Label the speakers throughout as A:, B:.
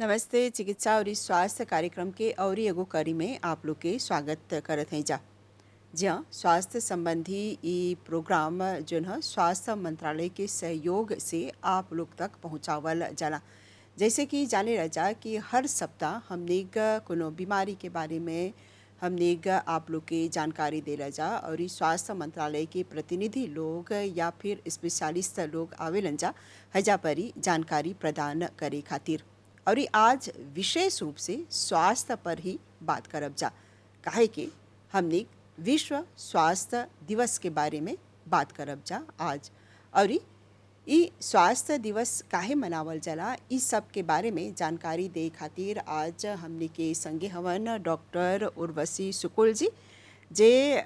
A: नमस्ते। चिकित्सा और इस स्वास्थ्य कार्यक्रम के और एगो कड़ी में आप लोग के स्वागत करत हैं जा। जी हाँ, स्वास्थ्य संबंधी ई प्रोग्राम जो है स्वास्थ्य मंत्रालय के सहयोग से आप लोग तक पहुँचावल जाला। जैसे कि जाने रह जा कि हर सप्ताह हमने कोनो बीमारी के बारे में हमने आप लोग के जानकारी दे रह जा और ई स्वास्थ्य मंत्रालय के प्रतिनिधि लोग या फिर स्पेशलिस्ट लोग आवेलन जा हजा पर ही जानकारी प्रदान करे खातिर। और ये आज विशेष रूप से स्वास्थ्य पर ही बात करब जा, काहे कि हमने विश्व स्वास्थ्य दिवस के बारे में बात करब जा आज। और ई स्वास्थ्य दिवस काहे मनावल जाला इस सब के बारे में जानकारी दे खातिर आज हमने के संगे हवन डॉक्टर उर्वशी शुक्ल जी, जे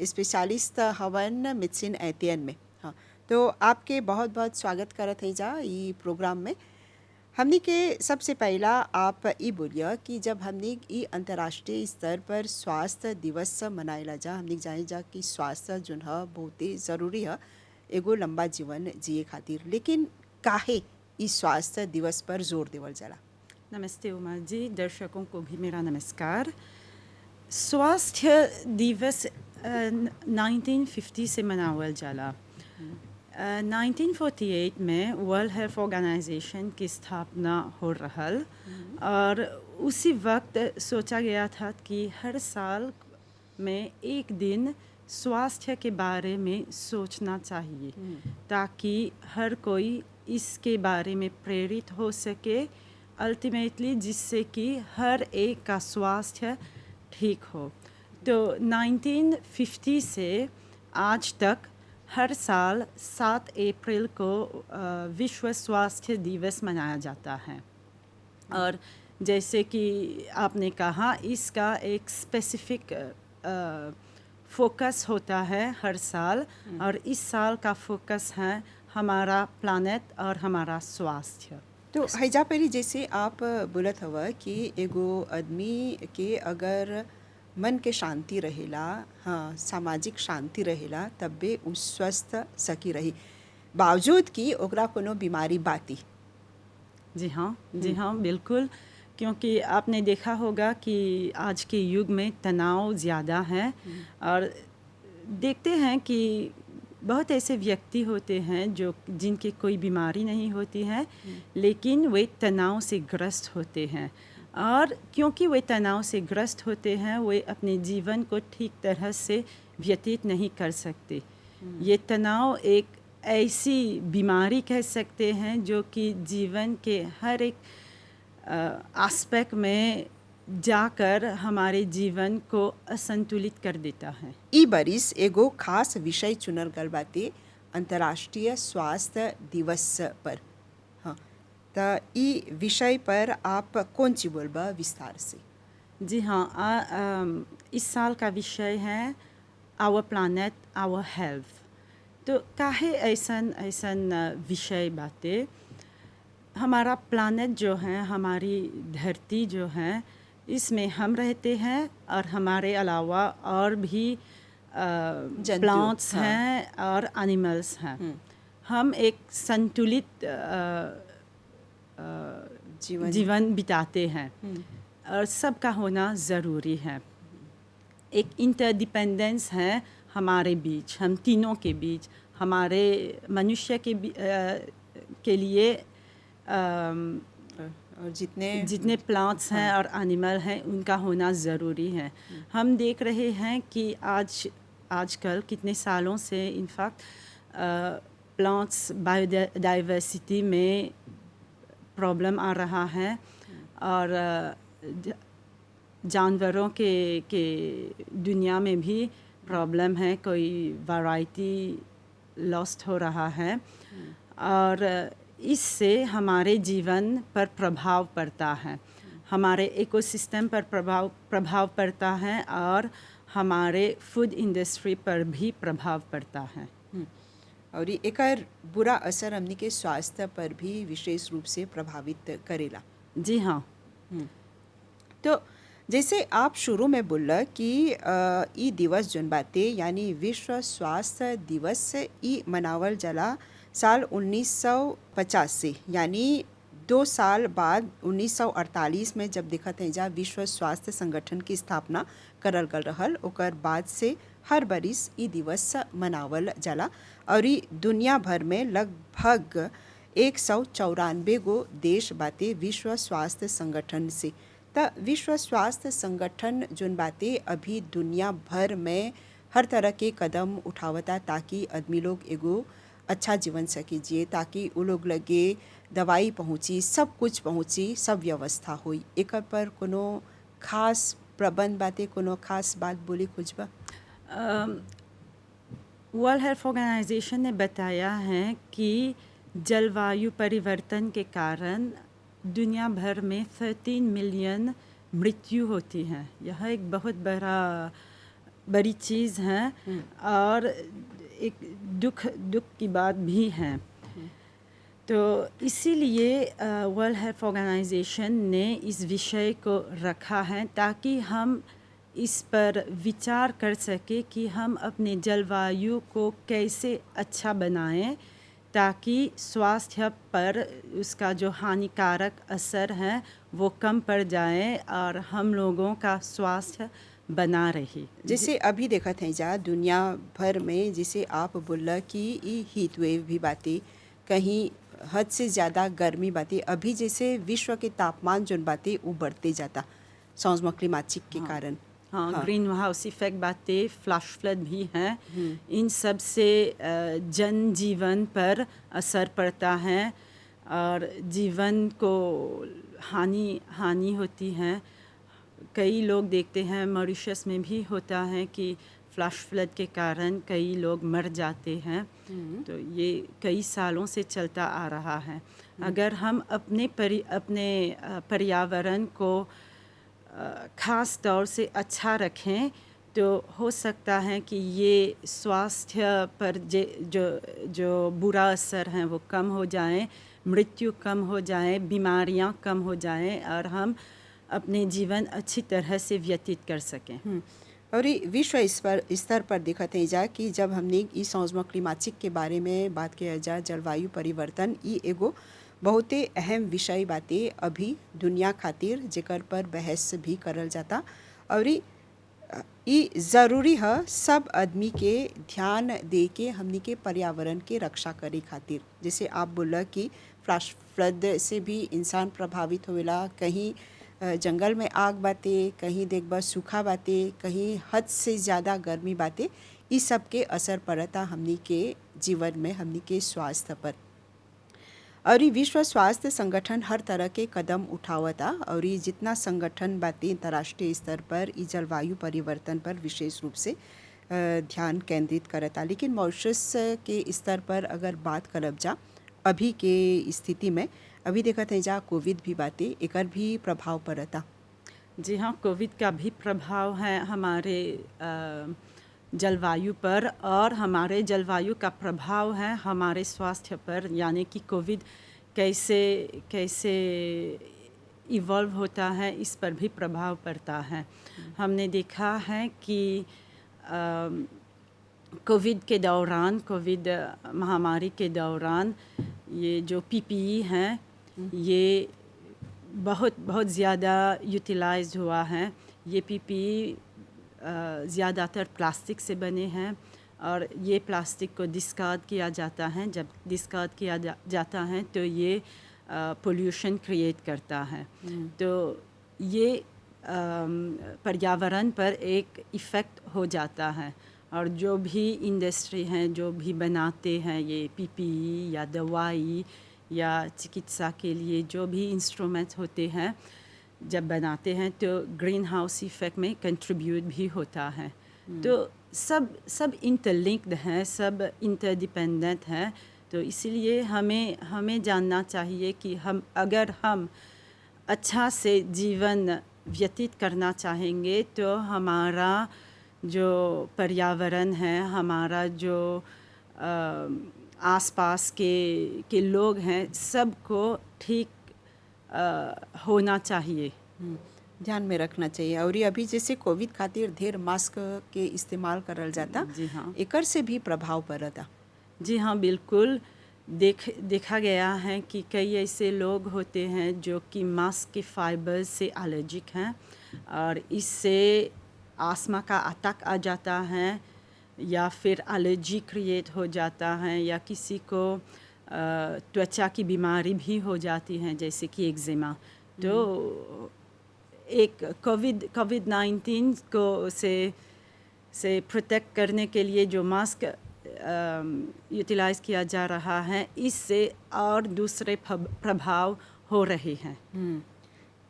A: स्पेशलिस्ट हवन मेडिसिन एतियन में। हाँ, तो आपके बहुत बहुत स्वागत करत है जा ई प्रोग्राम में। हमने के सबसे पहला आप ये बोलिए कि जब हमने ई अंतर्राष्ट्रीय स्तर पर स्वास्थ्य दिवस मनाइला जा, हमने जाने जा कि स्वास्थ्य जो है बहुत ही ज़रूरी है एगो लंबा जीवन जिए खातिर, लेकिन काहे इस स्वास्थ्य दिवस पर जोर देवल जाला?
B: नमस्ते उमा जी, दर्शकों को भी मेरा नमस्कार। स्वास्थ्य दिवस 1950 से मनावल जाला। 1948 में वर्ल्ड हेल्थ ऑर्गेनाइजेशन की स्थापना हो रहल और उसी वक्त सोचा गया था कि हर साल में एक दिन स्वास्थ्य के बारे में सोचना चाहिए ताकि हर कोई इसके बारे में प्रेरित हो सके, अल्टीमेटली जिससे कि हर एक का स्वास्थ्य ठीक हो। तो 1950 से आज तक हर साल 7 अप्रैल को विश्व स्वास्थ्य दिवस मनाया जाता है। और जैसे कि आपने कहा, इसका एक स्पेसिफिक फोकस होता है हर साल, और इस साल का फोकस है हमारा प्लानेट और हमारा स्वास्थ्य।
A: तो हैजा पहली जैसे आप बोलत हवा कि एगो आदमी के अगर मन के शांति रहेला, हाँ, सामाजिक शांति रहेला, तबे उ स्वस्थ सकी रही, बावजूद कि ओकरा कोनो बीमारी बाती।
B: जी हाँ, बिल्कुल। क्योंकि आपने देखा होगा कि आज के युग में तनाव ज़्यादा है और देखते हैं कि बहुत ऐसे व्यक्ति होते हैं जिनकी कोई बीमारी नहीं होती है, लेकिन वे तनाव से ग्रस्त होते हैं। और क्योंकि वे तनाव से ग्रस्त होते हैं, वे अपने जीवन को ठीक तरह से व्यतीत नहीं कर सकते। ये तनाव एक ऐसी बीमारी कह सकते हैं जो कि जीवन के हर एक एस्पेक्ट में जाकर हमारे जीवन को असंतुलित कर देता है।
A: ई बरिस एगो खास विषय चुनल गल बाटे अंतर्राष्ट्रीय स्वास्थ्य दिवस पर। हाँ, तो ई विषय पर आप कौन सी बोलबा विस्तार से?
B: जी हाँ, इस साल का विषय है आवर प्लानेट आवर हेल्थ। तो काहे ऐसन विषय बातें? हमारा प्लानेट जो है, हमारी धरती जो है, इसमें हम रहते हैं और हमारे अलावा और भी प्लांट्स हैं और एनिमल्स हैं। हम एक संतुलित जीवन बिताते हैं और सबका होना ज़रूरी है। एक इंटरडिपेंडेंस है हमारे बीच, हम तीनों के बीच, हमारे मनुष्य के लिए
A: और जितने
B: प्लांट्स हैं और एनिमल हैं, उनका होना ज़रूरी है। हम देख रहे हैं कि आजकल कितने सालों से इनफैक्ट प्लांट्स बायोडाइवर्सिटी में प्रॉब्लम आ रहा है और जानवरों के दुनिया में भी प्रॉब्लम है, कोई वैरायटी लॉस्ट हो रहा है और इससे हमारे जीवन पर प्रभाव पड़ता है, हमारे इकोसिस्टम पर प्रभाव पड़ता है और हमारे फूड इंडस्ट्री पर भी प्रभाव पड़ता है।
A: और एकर बुरा असर हमनी के स्वास्थ्य पर भी विशेष रूप से प्रभावित करेला।
B: जी हाँ।
A: तो जैसे आप शुरू में बोला कि ई दिवस जोन बाते यानी विश्व स्वास्थ्य दिवस ई मनावल जाला साल 1950 से, यानी 2 साल बाद 1948 में जब देखत हैं जा विश्व स्वास्थ्य संगठन की स्थापना करल गल रहल, ओकर बाद से हर बरिस ई दिवस मनावल जाला और ई दुनिया भर में लगभग 194 गो देश बाते विश्व स्वास्थ्य संगठन से। त विश्व स्वास्थ्य संगठन जोन बाते अभी दुनिया भर में हर तरह के कदम उठावता ताकि आदमी लोग एगो अच्छा जीवन सके जिए, ताकि वो लोग लगे दवाई पहुँची, सब कुछ पहुँची, सब व्यवस्था हुई। एक पर कोनो खास प्रबंध बाते, कोनो खास बात बोली कुछ बा?
B: वर्ल्ड हेल्थ ऑर्गेनाइजेशन ने बताया है कि जलवायु परिवर्तन के कारण दुनिया भर में 13 मिलियन मृत्यु होती हैं। यह एक बहुत बड़ी चीज़ है और एक दुख की बात भी है। तो इसीलिए वर्ल्ड हेल्थ ऑर्गेनाइजेशन ने इस विषय को रखा है ताकि हम इस पर विचार कर सके कि हम अपने जलवायु को कैसे अच्छा बनाएं ताकि स्वास्थ्य पर उसका जो हानिकारक असर है वो कम पड़ जाए और हम लोगों का स्वास्थ्य बना रहे।
A: जैसे अभी देखत हैं जा दुनिया भर में, जिसे आप बोला कि ई हीट वेव भी बातें, कहीं हद से ज़्यादा गर्मी बातें, अभी जैसे विश्व के तापमान जोन बातें वो बढ़ते जाता चेंजमेंट क्लिमेटिक के कारण।
B: हाँ, ग्रीन हाउस इफेक्ट बातें, फ्लैश फ्लड भी हैं। इन सब से जनजीवन पर असर पड़ता है और जीवन को हानि होती है। कई लोग देखते हैं, मॉरिशस में भी होता है कि फ्लैश फ्लड के कारण कई लोग मर जाते हैं। तो ये कई सालों से चलता आ रहा है। अगर हम अपने पर्यावरण को ख़ास तौर से अच्छा रखें तो हो सकता है कि ये स्वास्थ्य पर जो बुरा असर हैं वो कम हो जाए, मृत्यु कम हो जाए, बीमारियां कम हो जाएं और हम अपने जीवन अच्छी तरह से व्यतीत कर सकें।
A: और ये विश्व स्तर पर देखते हैं जा कि जब हमने इस चेंजमेंट क्लिमेटिक के बारे में बात किया जा, जलवायु परिवर्तन ये एगो बहुते अहम विषय बातें अभी दुनिया खातिर जेकर पर बहस भी करल जाता और ये ज़रूरी है सब आदमी के ध्यान दे के हमनी के पर्यावरण के रक्षा करे खातिर। जैसे आप बोला कि फ्लैश फ्लड से भी इंसान प्रभावित होवेला, कहीं जंगल में आग बातें, कहीं देखबा सूखा बातें, कहीं हद से ज़्यादा गर्मी बातें, इस सब के असर पड़ता हमनी के जीवन में, हमनी के स्वास्थ्य पर। और ये विश्व स्वास्थ्य संगठन हर तरह के कदम उठावता और ये जितना संगठन बातें अंतर्राष्ट्रीय स्तर पर ये जलवायु परिवर्तन पर विशेष रूप से ध्यान केंद्रित करता। लेकिन मॉरिशस के स्तर पर अगर बात करब जा अभी के स्थिति में, अभी देखते हैं जा कोविड भी बातें, एकर भी प्रभाव पड़ता।
B: जी हाँ, कोविड का भी प्रभाव है हमारे जलवायु पर और हमारे जलवायु का प्रभाव है हमारे स्वास्थ्य पर, यानी कि कोविड कैसे इवॉल्व होता है इस पर भी प्रभाव पड़ता है। हमने देखा है कि कोविड के दौरान, कोविड महामारी के दौरान ये जो पीपीई हैं ये बहुत ज़्यादा यूटिलाइज हुआ है। ये पीपीई ज़्यादातर प्लास्टिक से बने हैं और ये प्लास्टिक को डिस्कार्ड किया जाता है। जब डिस्कार्ड किया जाता है तो ये पोल्यूशन क्रिएट करता है। तो ये पर्यावरण पर एक इफ़ेक्ट हो जाता है और जो भी इंडस्ट्री हैं, जो भी बनाते हैं ये पीपीई या दवाई या चिकित्सा के लिए जो भी इंस्ट्रूमेंट्स होते हैं, जब बनाते हैं तो ग्रीन हाउस इफेक्ट में कंट्रीब्यूट भी होता है। तो सब इंटरलिंक्ड हैं, सब इंटरडिपेंडेंट हैं। तो इसीलिए हमें जानना चाहिए कि अगर हम अच्छा से जीवन व्यतीत करना चाहेंगे तो हमारा जो पर्यावरण है, हमारा जो आसपास के लोग हैं, सबको ठीक होना चाहिए,
A: ध्यान में रखना चाहिए। और ये अभी जैसे कोविड खातिर ढेर मास्क के इस्तेमाल करल जाता,
B: जी हाँ,
A: एकर से भी प्रभाव पड़ता।
B: जी हाँ, बिल्कुल। देखा गया है कि कई ऐसे लोग होते हैं जो कि मांस के फाइबर से एलर्जिक हैं और इससे आस्मा का अटैक आ जाता है या फिर एलर्जी क्रिएट हो जाता है या किसी को त्वचा की बीमारी भी हो जाती है जैसे कि एक्जिमा। तो एक कोविड-19 को से प्रोटेक्ट करने के लिए जो मास्क यूटिलाइज़ किया जा रहा है इससे और दूसरे प्रभाव हो रहे हैं।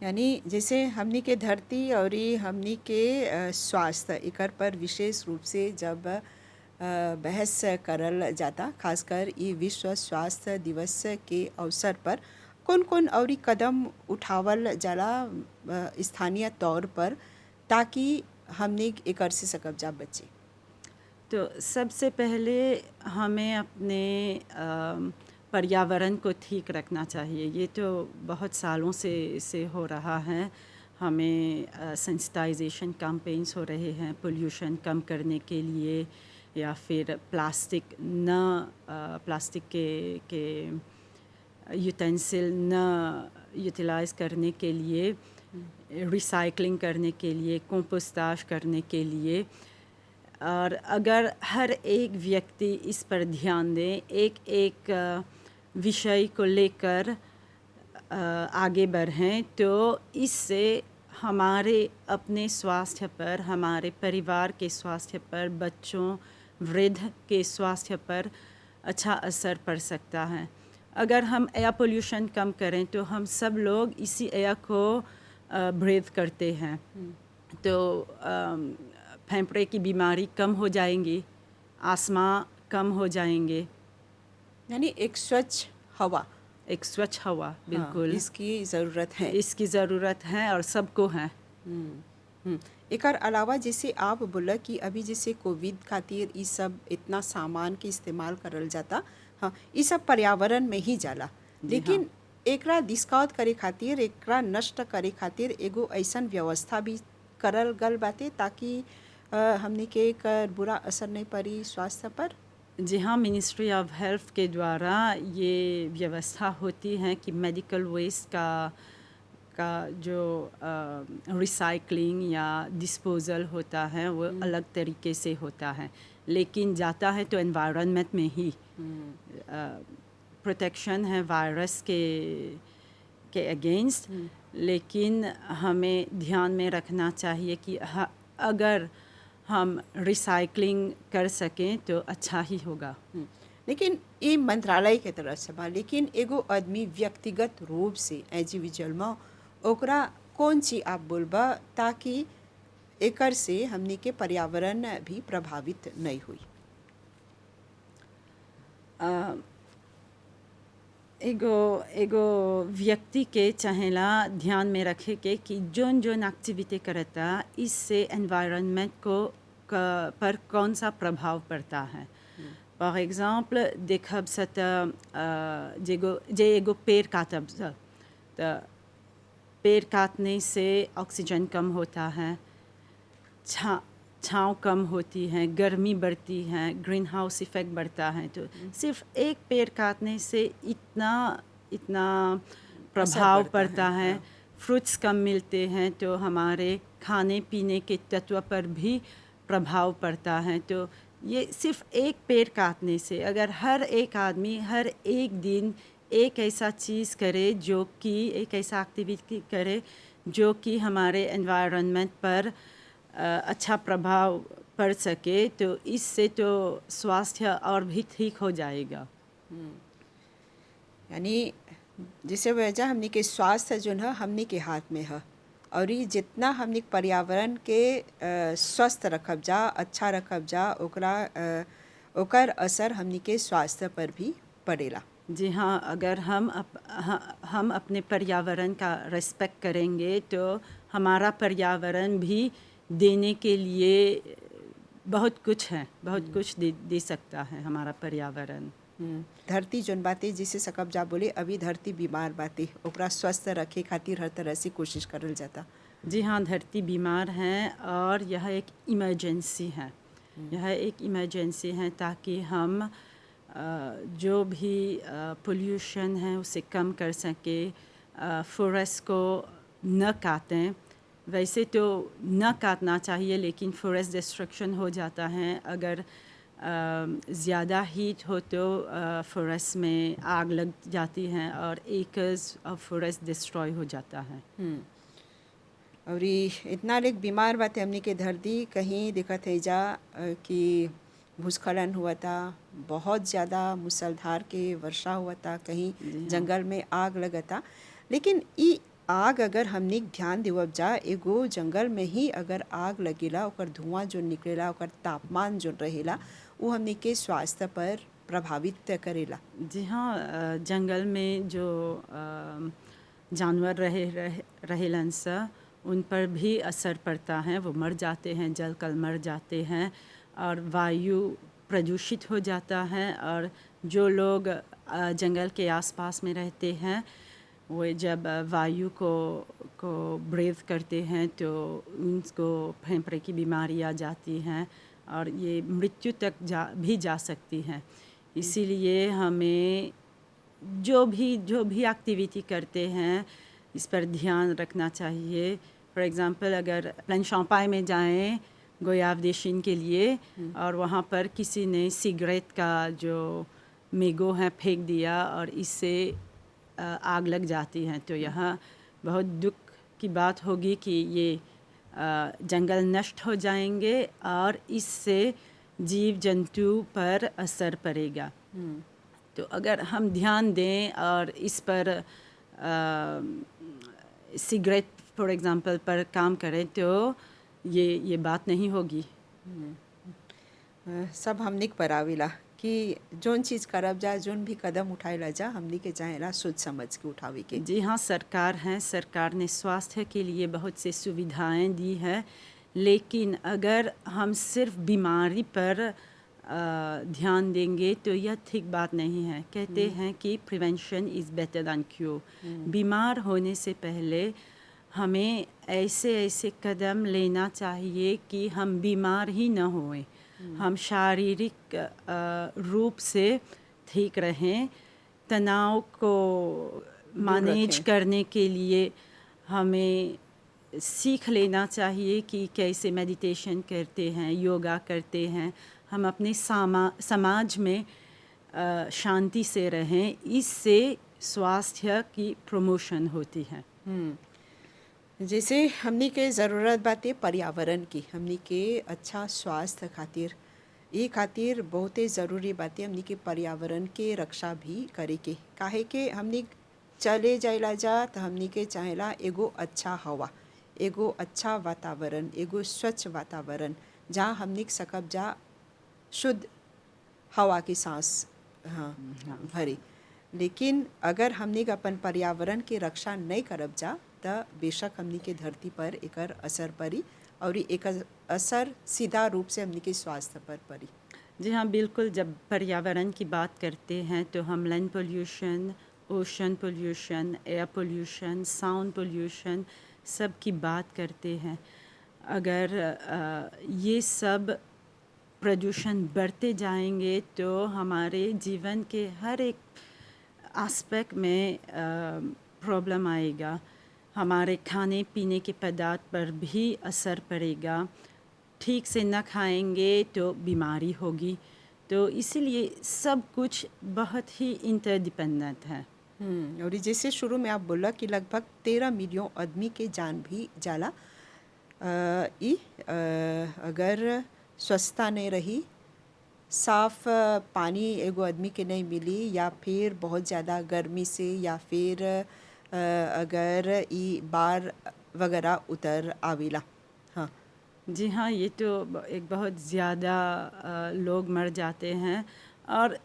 A: यानी जैसे हमनी के धरती और हमनी के स्वास्थ्य एकर पर विशेष रूप से जब बहस करल जाता, खासकर ये विश्व स्वास्थ्य दिवस के अवसर पर कौन कौन और कदम उठावल जाला स्थानीय तौर पर ताकि हमने एकर से सकब जा बचे।
B: तो सबसे पहले हमें अपने पर्यावरण को ठीक रखना चाहिए। ये तो बहुत सालों से हो रहा है। हमें सेंसिटाइजेशन कैंपेन्स हो रहे हैं पोल्यूशन कम करने के लिए या फिर प्लास्टिक के यूटेंसिल न यूटिलाइज़ करने के लिए, रिसाइकलिंग करने के लिए, कंपोस्टाज करने के लिए। और अगर हर एक व्यक्ति इस पर ध्यान दे, एक विषय को लेकर आगे बढ़ें, तो इससे हमारे अपने स्वास्थ्य पर, हमारे परिवार के स्वास्थ्य पर, बच्चों वृद्ध के स्वास्थ्य पर अच्छा असर पड़ सकता है। अगर हम एयर पोल्यूशन कम करें तो हम सब लोग इसी एयर को ब्रीथ करते हैं, तो फेफड़े की बीमारी कम हो जाएंगी, आस्मा कम हो जाएंगे।
A: यानी एक स्वच्छ हवा
B: बिल्कुल
A: इसकी ज़रूरत है।
B: इसकी ज़रूरत है और सबको है।
A: एकर अलावा जैसे आप बोला कि अभी जैसे कोविड खातिर ये सब इतना सामान के इस्तेमाल करल जाता, हाँ ये सब पर्यावरण में ही जाला, लेकिन एकरा डिस्काउंट करे खातिर, एकरा नष्ट करे खातिर एगो ऐसन व्यवस्था भी करल गल बाते ताकि हमने के एकर बुरा असर नहीं पड़ी स्वास्थ्य पर।
B: जी हाँ, मिनिस्ट्री ऑफ हेल्थ के द्वारा ये व्यवस्था होती है कि मेडिकल वेस्ट का जो रिसाइकलिंग या डिस्पोजल होता है वो अलग तरीके से होता है, लेकिन जाता है तो एनवायरनमेंट में ही। प्रोटेक्शन है वायरस के अगेंस्ट, लेकिन हमें ध्यान में रखना चाहिए कि अगर हम रिसाइकलिंग कर सकें तो अच्छा ही होगा।
A: लेकिन ये मंत्रालय के तरफ से बा, लेकिन एगो आदमी व्यक्तिगत रूप से इंडिविजुअल में ओकरा कौन सी आप बोलबा ताकि एकर से हमनी के पर्यावरण भी प्रभावित नहीं हुई।
B: एगो व्यक्ति के चाहेला ध्यान में रखे के कि जोन एक्टिविटी करता इससे एनवायरनमेंट पर कौन सा प्रभाव पड़ता है। फॉर एग्जांपल देखब सता जे एगो पेड़ काटब तो पेड़ काटने से ऑक्सीजन कम होता है, छाँव कम होती है, गर्मी बढ़ती है, ग्रीन हाउस इफ़ेक्ट बढ़ता है। तो सिर्फ एक पेड़ काटने से इतना प्रभाव पड़ता है। फ्रूट्स कम मिलते हैं तो हमारे खाने पीने के तत्व पर भी प्रभाव पड़ता है। तो ये सिर्फ एक पेड़ काटने से अगर हर एक आदमी हर एक दिन एक ऐसा चीज़ करे जो कि एक ऐसा एक्टिविटी करे जो कि हमारे एनवायरनमेंट पर अच्छा प्रभाव पड़ सके, तो इससे तो स्वास्थ्य और भी ठीक हो जाएगा।
A: यानी जिसे वजह हमने के स्वास्थ्य जो है हमने के हाथ में है, और ये जितना हमने पर्यावरण के स्वस्थ रखब जा, अच्छा रखब जा, ओकर असर हमने के स्वास्थ्य पर भी पड़ेला।
B: जी हाँ, अगर हम अपने पर्यावरण का रिस्पेक्ट करेंगे तो हमारा पर्यावरण भी देने के लिए बहुत कुछ है, बहुत कुछ दे सकता है हमारा पर्यावरण।
A: धरती जोन बातें जिसे सकब जा बोले अभी धरती बीमार बातें, ओकरा स्वस्थ रखे खातिर हर तरह से कोशिश करल जाता।
B: जी हाँ, धरती बीमार है और यह एक इमरजेंसी है। यह एक इमरजेंसी है ताकि हम जो भी पोल्यूशन है उसे कम कर सके, फॉरेस्ट को न काटें। वैसे तो न काटना चाहिए, लेकिन फॉरेस्ट डिस्ट्रक्शन हो जाता है। अगर ज़्यादा हीट हो तो फॉरेस्ट में आग लग जाती है और एकर्स ऑफ फॉरेस्ट डिस्ट्रॉय हो जाता है।
A: और इतना लेक बीमार बाते हमनी के धरती कहीं दिखत है जा कि भूस्खलन हुआ था, बहुत ज़्यादा मूसलाधार के वर्षा हुआ था, कहीं
B: जी हाँ।
A: जंगल में आग लगा था। लेकिन ई आग अगर हमनी ध्यान देवब जा, एगो जंगल में ही अगर आग लगेला, ओकर धुआं जो निकलेला, ओकर तापमान जो रहेला, वो हमनी के स्वास्थ्य पर प्रभावित करेला।
B: जी हाँ, जंगल में जो जानवर रहेलन सा, उन पर भी असर पड़ता है। वो मर जाते हैं, जलकर मर जाते हैं और वायु प्रदूषित हो जाता है। और जो लोग जंगल के आसपास में रहते हैं, वो जब वायु को ब्रीथ करते हैं तो उनको फेफड़े की बीमारी आ जाती हैं और ये मृत्यु तक भी जा सकती हैं। इसीलिए हमें जो भी एक्टिविटी करते हैं, इस पर ध्यान रखना चाहिए। फॉर एग्ज़ाम्पल, अगर प्लान शॉम्पाई में जाएं गोयाव देशिन के लिए और वहाँ पर किसी ने सिगरेट का जो मेगो है फेंक दिया और इससे आग लग जाती है, तो यहाँ बहुत दुख की बात होगी कि ये जंगल नष्ट हो जाएंगे और इससे जीव जंतु पर असर पड़ेगा। तो अगर हम ध्यान दें और इस पर सिगरेट फॉर एग्ज़ाम्पल पर काम करें तो ये बात नहीं होगी।
A: सब हमनी के पर आवेला कि जोन चीज़ करब जा, जोन भी कदम उठाएला जा, हमनी के चाहेला सोच समझ के उठावे के।
B: जी हाँ, सरकार ने स्वास्थ्य के लिए बहुत से सुविधाएं दी है, लेकिन अगर हम सिर्फ बीमारी पर ध्यान देंगे तो यह ठीक बात नहीं है। कहते हैं कि prevention is better than cure. बीमार होने से पहले हमें ऐसे कदम लेना चाहिए कि हम बीमार ही न होएं, हम शारीरिक रूप से ठीक रहें। तनाव को मैनेज
A: रखें।
B: करने के लिए हमें सीख लेना चाहिए कि कैसे मेडिटेशन करते हैं, योगा करते हैं, हम अपने समाज में शांति से रहें। इससे स्वास्थ्य की प्रमोशन होती है।
A: जैसे हमनी के ज़रूरत बाते पर्यावरण की, हमनी के अच्छा स्वास्थ्य खातिर, ये खातिर बहुते ज़रूरी बाते हमनी के पर्यावरण के रक्षा भी करे के। काहे के हमनी चले जाइला जा तो हमनी के चाहेला एगो अच्छा हवा, एगो अच्छा वातावरण, एगो स्वच्छ वातावरण, जहाँ हमनी के सकब जा शुद्ध हवा की सांस भरी। लेकिन अगर हमनी के अपन पर्यावरण के रक्षा नहीं करब जा तो बेशक हमनी के धरती पर एकर असर पड़ी और एक असर सीधा रूप से हमनी के स्वास्थ्य पर पड़ी।
B: जी हाँ, बिल्कुल। जब पर्यावरण की बात करते हैं तो हम land pollution, ocean pollution, air pollution, sound pollution सब की बात करते हैं। अगर ये सब प्रदूषण बढ़ते जाएंगे तो हमारे जीवन के हर एक एस्पेक्ट में प्रॉब्लम आएगा। हमारे खाने पीने के पदार्थ पर भी असर पड़ेगा। ठीक से न खाएंगे तो बीमारी होगी। तो इसीलिए सब कुछ बहुत ही इंटरडिपेंडेंट है।
A: और जैसे शुरू में आप बोला कि लगभग 13 मिलियन आदमी के जान भी जाला। अगर स्वच्छता नहीं रही, साफ पानी एगो आदमी के नहीं मिली, या फिर बहुत ज़्यादा गर्मी से, या फिर अगर ई बाढ़ वगैरह उतर आवेला। हाँ
B: जी हाँ, ये तो एक बहुत ज़्यादा लोग मर जाते हैं। और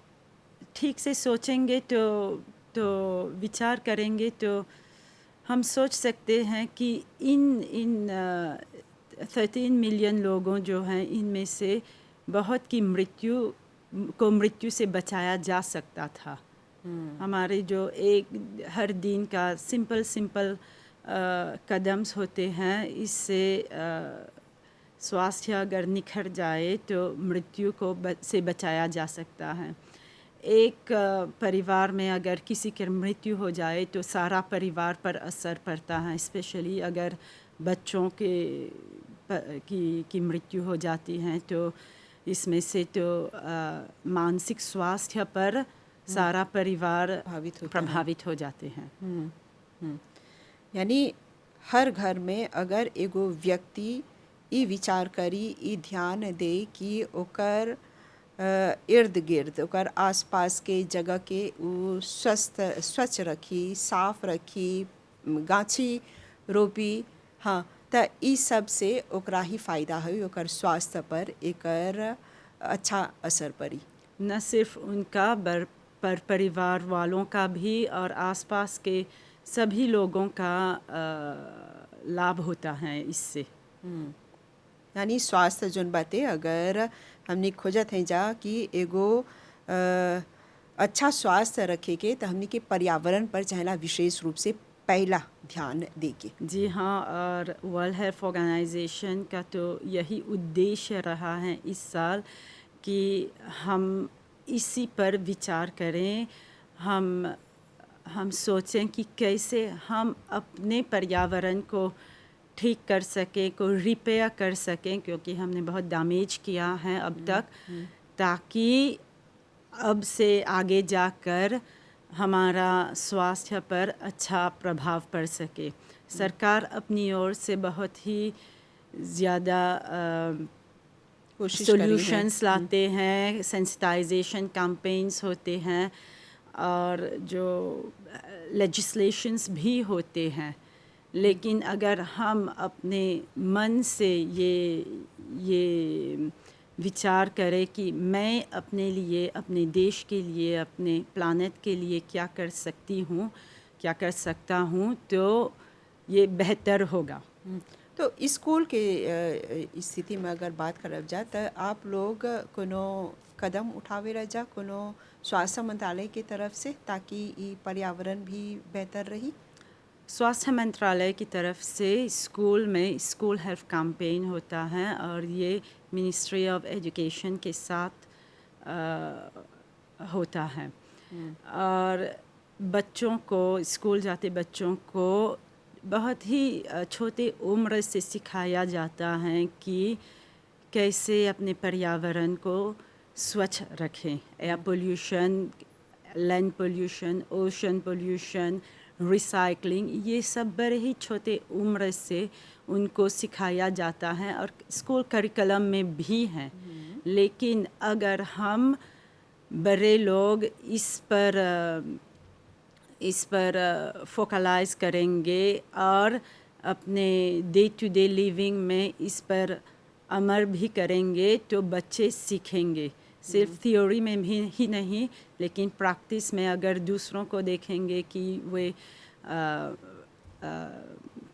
B: ठीक से सोचेंगे तो विचार करेंगे तो हम सोच सकते हैं कि इन 13 मिलियन लोगों जो हैं, इनमें से बहुत की मृत्यु से बचाया जा सकता था। हमारे जो एक हर दिन का सिंपल कदम्स होते हैं, इससे स्वास्थ्य अगर निखर जाए तो मृत्यु से बचाया जा सकता है। एक परिवार में अगर किसी की मृत्यु हो जाए तो सारा परिवार पर असर पड़ता है, स्पेशली अगर बच्चों की मृत्यु हो जाती है तो इसमें से तो मानसिक स्वास्थ्य पर सारा परिवार प्रभावित हो जाते हैं।
A: यानी हर घर में अगर एगो व्यक्ति ई विचार करी, ई ध्यान दे कि ओकर इर्द गिर्द, ओकर आसपास के जगह के उ स्वच्छ रखी, साफ रखी, गाछी रोपी, हाँ, त ई सब से ओकरा ही फायदा है, ओकर स्वास्थ्य पर एकर अच्छा असर पड़ी।
B: न सिर्फ उनका पर परिवार वालों का भी और आसपास के सभी लोगों का लाभ होता है इससे।
A: यानी स्वास्थ्य जोन बाते अगर हमने खोजत हैं जा कि एगो अच्छा स्वास्थ्य रखे के तो हमने के पर्यावरण पर चाहेला विशेष रूप से पहला ध्यान देके।
B: जी हाँ, और वर्ल्ड हेल्थ ऑर्गेनाइजेशन का तो यही उद्देश्य रहा है इस साल कि हम इसी पर विचार करें, हम सोचें कि कैसे हम अपने पर्यावरण को ठीक कर सकें, को रिपेयर कर सकें, क्योंकि हमने बहुत डैमेज किया है अब तक, ताकि अब से आगे जाकर हमारा स्वास्थ्य पर अच्छा प्रभाव पड़ सके। सरकार अपनी ओर से बहुत ही ज़्यादा सॉल्यूशंस लाते हैं, सेंसिटाइजेशन कैंपेन्स होते हैं और जो लेजिस्लेशंस भी होते हैं, लेकिन अगर हम अपने मन से ये विचार करें कि मैं अपने लिए, अपने देश के लिए, अपने प्लानेट के लिए क्या कर सकती हूँ, क्या कर सकता हूँ, तो ये बेहतर होगा।
A: तो स्कूल के स्थिति में अगर बात करब जा तो आप लोग कोनो कदम उठावे रह जा कोनो स्वास्थ्य मंत्रालय की तरफ से, ताकि ये पर्यावरण भी बेहतर रही?
B: स्वास्थ्य मंत्रालय की तरफ से स्कूल में स्कूल हेल्थ कैंपेन होता है और ये मिनिस्ट्री ऑफ एजुकेशन के साथ होता है। और बच्चों को, स्कूल जाते बच्चों को बहुत ही छोटे उम्र से सिखाया जाता है कि कैसे अपने पर्यावरण को स्वच्छ रखें। Air pollution, land pollution, ocean pollution, recycling, ये सब बड़े ही छोटे उम्र से उनको सिखाया जाता है और स्कूल करिकुलम में भी है। लेकिन अगर हम बड़े लोग इस पर फोकलाइज करेंगे और अपने डे टू डे लिविंग में इस पर अमल भी करेंगे तो बच्चे सीखेंगे। सिर्फ थ्योरी में भी ही नहीं, लेकिन प्रैक्टिस में अगर दूसरों को देखेंगे कि वे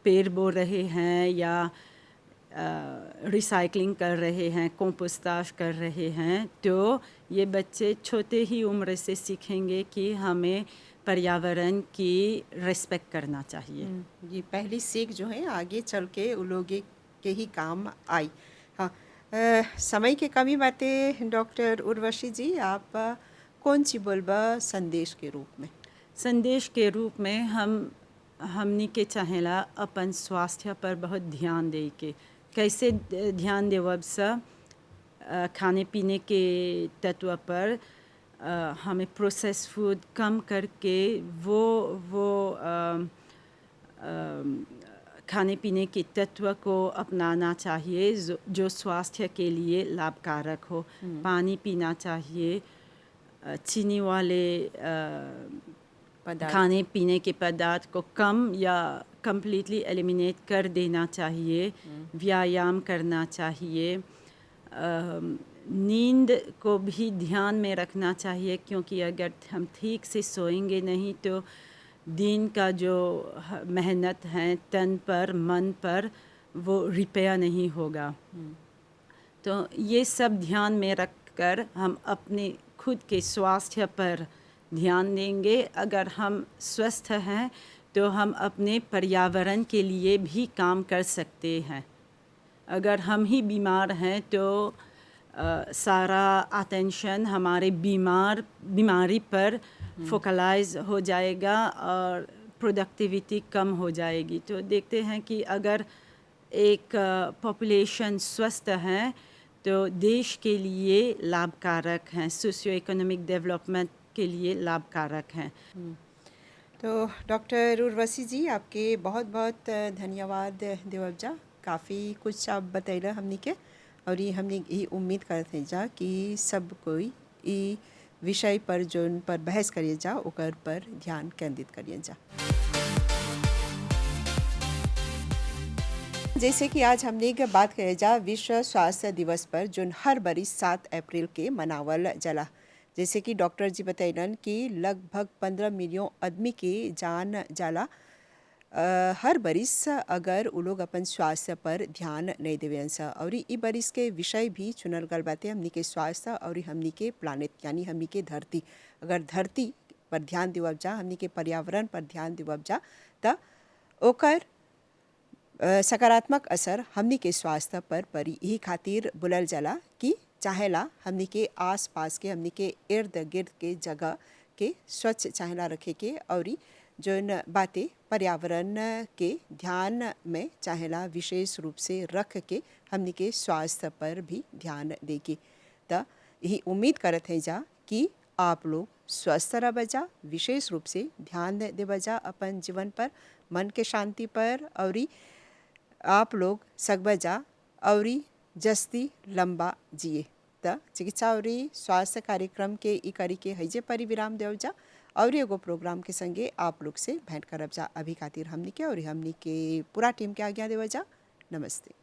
B: पेड़ बो रहे हैं या रिसाइकलिंग कर रहे हैं, कंपोस्टाज कर रहे हैं, तो ये बच्चे छोटे ही उम्र से सीखेंगे कि हमें पर्यावरण की रिस्पेक्ट करना चाहिए।
A: ये पहली सीख जो है आगे चल के उन लोग के ही काम आई। हाँ, समय के कमी बातें डॉक्टर उर्वशी जी, आप कौन सी बोलबा संदेश के रूप में?
B: संदेश के रूप में हमनी के चाहेला अपन स्वास्थ्य पर बहुत ध्यान दे के। कैसे ध्यान देवब सा? खाने पीने के तत्व पर हमें प्रोसेस फूड कम करके वो खाने पीने के तत्व को अपनाना चाहिए जो स्वास्थ्य के लिए लाभकारक हो। पानी पीना चाहिए, चीनी वाले खाने पीने के पदार्थ को कम या कंप्लीटली एलिमिनेट कर देना चाहिए। व्यायाम करना चाहिए, नींद को भी ध्यान में रखना चाहिए, क्योंकि अगर हम ठीक से सोएंगे नहीं तो दिन का जो मेहनत है तन पर, मन पर, वो रिपेयर नहीं होगा। तो ये सब ध्यान में रखकर हम अपने खुद के स्वास्थ्य पर ध्यान देंगे। अगर हम स्वस्थ हैं तो हम अपने पर्यावरण के लिए भी काम कर सकते हैं। अगर हम ही बीमार हैं तो सारा अटेंशन हमारे बीमारी पर फोकलाइज हो जाएगा और प्रोडक्टिविटी कम हो जाएगी। तो देखते हैं कि अगर एक पॉपुलेशन स्वस्थ है तो देश के लिए लाभकारक हैं, सोशियो इकोनॉमिक डेवलपमेंट के लिए लाभकारक हैं।
A: तो डॉक्टर उर्वशी जी, आपके बहुत बहुत धन्यवाद देवब जा। काफ़ी कुछ आप बतैला हमनी के, और ये हमने ये उम्मीद करते हैं जा कि सब कोई ई विषय पर जोन पर बहस करिए जा ओकर पर ध्यान केंद्रित करिए जा। जैसे कि आज हमने के बात करें जा विश्व स्वास्थ्य दिवस पर जोन हर बरिस 7 अप्रैल के मनावल जला। जैसे कि डॉक्टर जी बतैलन कि लगभग 15 मिलियन आदमी के जान जाला हर बरिस अगर उ लोग अपन स्वास्थ्य पर ध्यान नहीं देवें सा। और ई बरिस के विषय भी चुनल गल बाते हमनी के स्वास्थ्य और हमनी के प्लानेट यानी हमनी के धरती। अगर धरती पर ध्यान देवब जा, हमनी के पर्यावरण पर ध्यान देवब जा, त ओकर सकारात्मक असर हमनी के स्वास्थ्य पर पड़ी। यही खातिर बुलल जला कि चाहेला हमनी के आस पास के हमनी के इर्द गिर्द के जगह के स्वच्छ चाहेला रखे के, और जोन बातें पर्यावरण के ध्यान में चाहेला विशेष रूप से रख के हमनी के स्वास्थ्य पर भी ध्यान देके। त यही उम्मीद करत है जा कि आप लोग स्वस्थ रह बजा, विशेष रूप से ध्यान दे बजा अपन जीवन पर, मन के शांति पर, और आप लोग सकबजा और जस्ती लंबा जिए। त चिकित्सा और स्वास्थ्य कार्यक्रम के ई करी के हइजे परि विराम देव जा, और एगो प्रोग्राम के संगे आप लोग से भेंट करब जा। अभी खातिर हमनी के और हमनी के पूरा टीम के आज्ञा देव जा। नमस्ते।